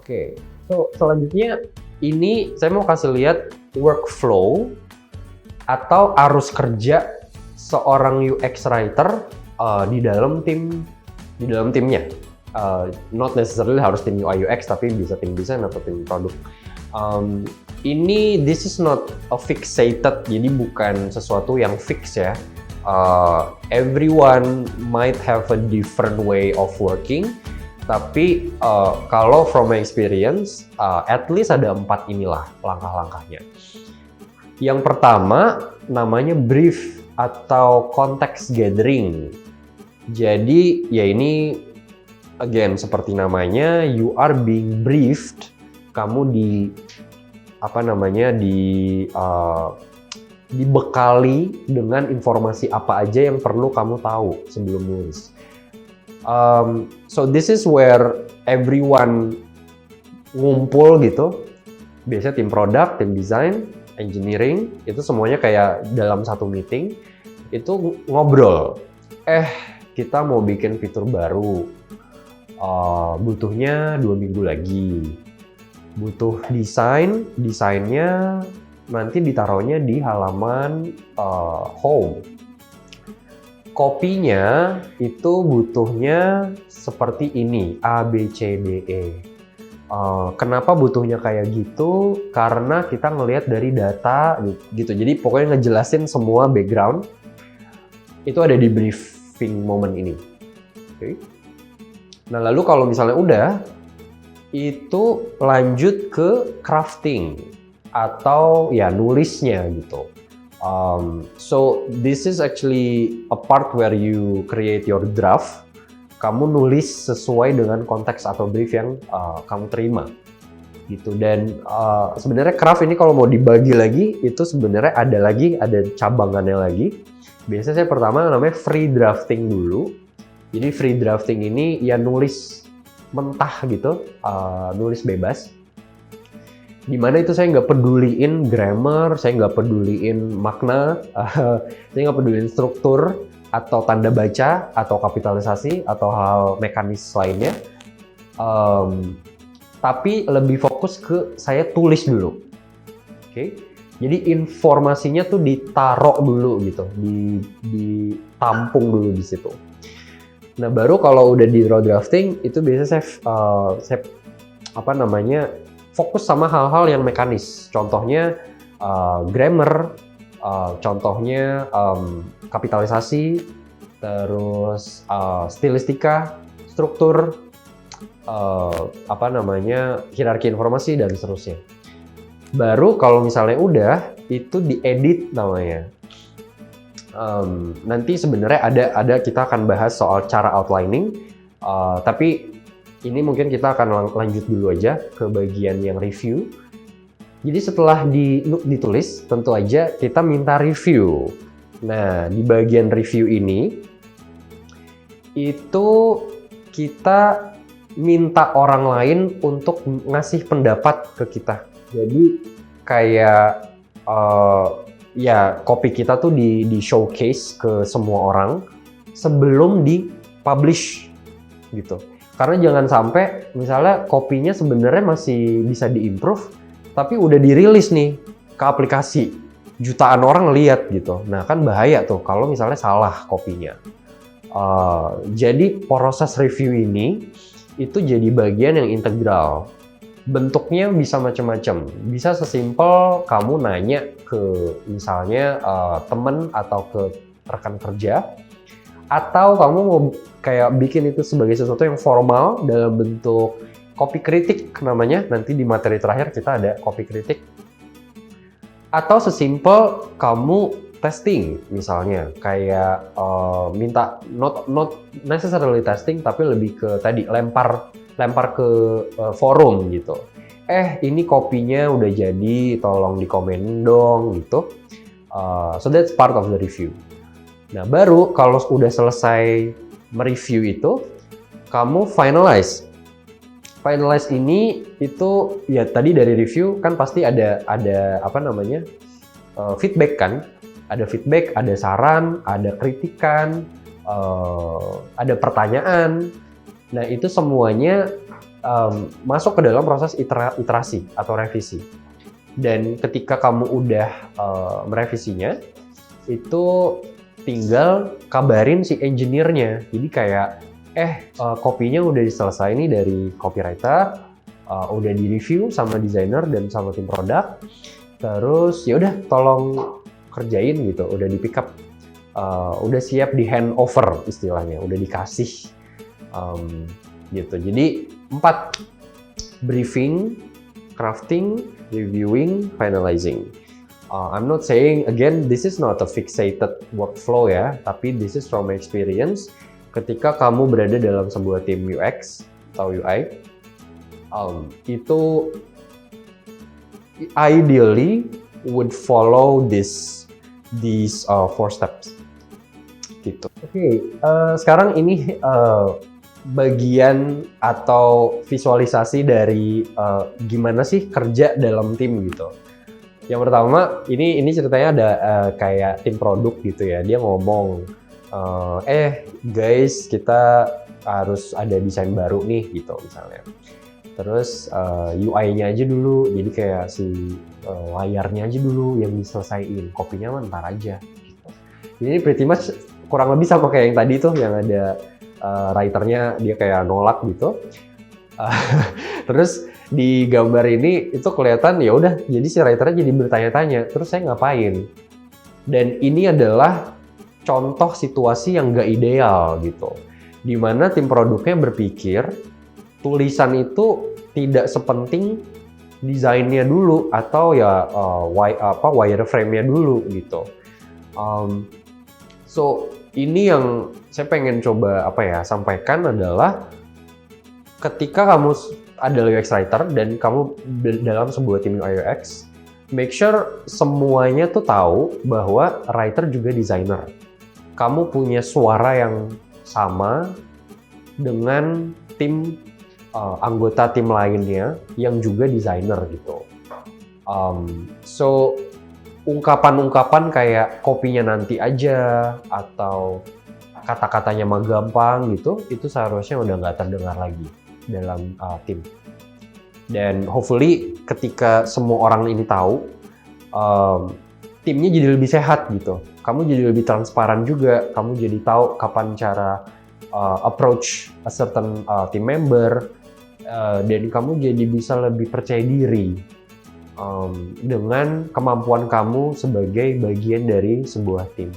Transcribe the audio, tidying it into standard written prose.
Oke, so selanjutnya ini saya mau kasih lihat workflow atau arus kerja seorang UX writer di dalam timnya. Not necessarily harus tim UI UX, tapi bisa tim desain atau tim produk. This is not a fixated, jadi bukan sesuatu yang fix ya. Everyone might have a different way of working. Tapi kalau from my experience, at least ada 4 inilah langkah-langkahnya. Yang pertama namanya brief atau context gathering. Jadi ya ini again seperti namanya, you are being briefed. Kamu dibekali dengan informasi apa aja yang perlu kamu tahu sebelum nulis. So this is where everyone ngumpul gitu. Biasanya tim produk, tim desain, engineering, itu semuanya kayak dalam satu meeting, itu ngobrol. Kita mau bikin fitur baru, butuhnya 2 minggu lagi. Butuh desainnya nanti ditaruhnya di halaman home. Kopinya itu butuhnya seperti ini, A, B, C, D, E. Kenapa butuhnya kayak gitu? Karena kita ngelihat dari data gitu. Jadi pokoknya ngejelasin semua background. Itu ada di briefing moment ini. Okay. Nah lalu kalau misalnya udah, itu lanjut ke crafting atau ya nulisnya gitu. So this is actually a part where you create your draft. Kamu nulis sesuai dengan konteks atau brief yang kamu terima, gitu. Dan sebenarnya craft ini kalau mau dibagi lagi, itu sebenarnya ada cabangannya lagi. Biasanya saya pertama namanya free drafting dulu. Jadi free drafting ini ya nulis mentah gitu, nulis bebas. Dimana itu saya nggak peduliin grammar, saya nggak peduliin makna, saya nggak peduliin struktur atau tanda baca atau kapitalisasi atau hal mekanis lainnya, tapi lebih fokus ke saya tulis dulu. Okay? Jadi informasinya tuh ditaruh dulu gitu, ditampung dulu di situ. Nah baru kalau udah di raw drafting itu biasanya saya fokus sama hal-hal yang mekanis. Contohnya grammar, contohnya kapitalisasi, terus stilistika, struktur, hierarki informasi dan seterusnya. Baru kalau misalnya udah, itu diedit namanya. Nanti sebenarnya ada kita akan bahas soal cara outlining, tapi ini mungkin kita akan lanjut dulu aja ke bagian yang review. Jadi setelah ditulis, tentu aja kita minta review. Nah, di bagian review ini, itu kita minta orang lain untuk ngasih pendapat ke kita. Jadi kayak copy kita tuh di showcase ke semua orang sebelum di-publish gitu. Karena jangan sampai misalnya kopinya sebenarnya masih bisa diimprove, tapi udah dirilis nih ke aplikasi, jutaan orang lihat gitu. Nah kan bahaya tuh kalau misalnya salah kopinya. Jadi proses review ini itu jadi bagian yang integral. Bentuknya bisa macam-macam. Bisa sesimpel kamu nanya ke misalnya teman atau ke rekan kerja, atau kamu mau kayak bikin itu sebagai sesuatu yang formal dalam bentuk copy kritik namanya. Nanti di materi terakhir kita ada copy kritik. Atau sesimpel kamu testing misalnya, kayak minta not necessarily testing, tapi lebih ke tadi lempar ke forum gitu. Ini kopinya udah jadi, tolong dikomen dong gitu. So that's part of the review. Nah baru kalau udah selesai mereview itu, kamu finalize. Finalize ini itu ya tadi dari review kan pasti ada feedback kan. Ada feedback, ada saran, ada kritikan, ada pertanyaan. Nah itu semuanya masuk ke dalam proses iterasi atau revisi. Dan ketika kamu udah merevisinya, itu tinggal kabarin si engineer-nya. Jadi kayak, kopinya udah selesai nih dari copywriter, udah di-review sama desainer dan sama tim produk. Terus ya udah tolong kerjain gitu, udah di-pick up, udah siap di handover istilahnya, udah dikasih gitu. Jadi 4: briefing, crafting, reviewing, finalizing. I'm not saying again this is not a fixated workflow ya, tapi this is from experience. Ketika kamu berada dalam sebuah tim UX atau UI, itu ideally would follow these 4 steps gitu. Oke, sekarang ini bagian atau visualisasi dari gimana sih kerja dalam tim gitu. Yang pertama, ini ceritanya ada kayak tim produk gitu ya. Dia ngomong, guys, kita harus ada desain baru nih gitu misalnya. Terus UI-nya aja dulu, jadi kayak si layarnya aja dulu yang diselesaiin, kopinya mah ntar aja gitu. Jadi pretty much kurang lebih sama kayak yang tadi tuh, yang ada writernya dia kayak nolak gitu. Terus di gambar ini itu kelihatan ya udah, jadi si writernya jadi bertanya-tanya, terus saya ngapain? Dan ini adalah contoh situasi yang gak ideal gitu, dimana tim produknya berpikir tulisan itu tidak sepenting desainnya dulu atau ya wireframe-nya dulu gitu. So ini yang saya pengen coba sampaikan adalah ketika kamu adalah UX writer dan kamu dalam sebuah tim UI UX, make sure semuanya tuh tahu bahwa writer juga designer. Kamu punya suara yang sama dengan tim anggota tim lainnya yang juga desainer gitu. So ungkapan-ungkapan kayak kopinya nanti aja atau kata-katanya mah gampang gitu, itu seharusnya udah nggak terdengar lagi dalam tim. Dan hopefully ketika semua orang ini tahu, timnya jadi lebih sehat gitu. Kamu jadi lebih transparan juga, kamu jadi tahu kapan cara approach a certain team member, dan kamu jadi bisa lebih percaya diri dengan kemampuan kamu sebagai bagian dari sebuah tim.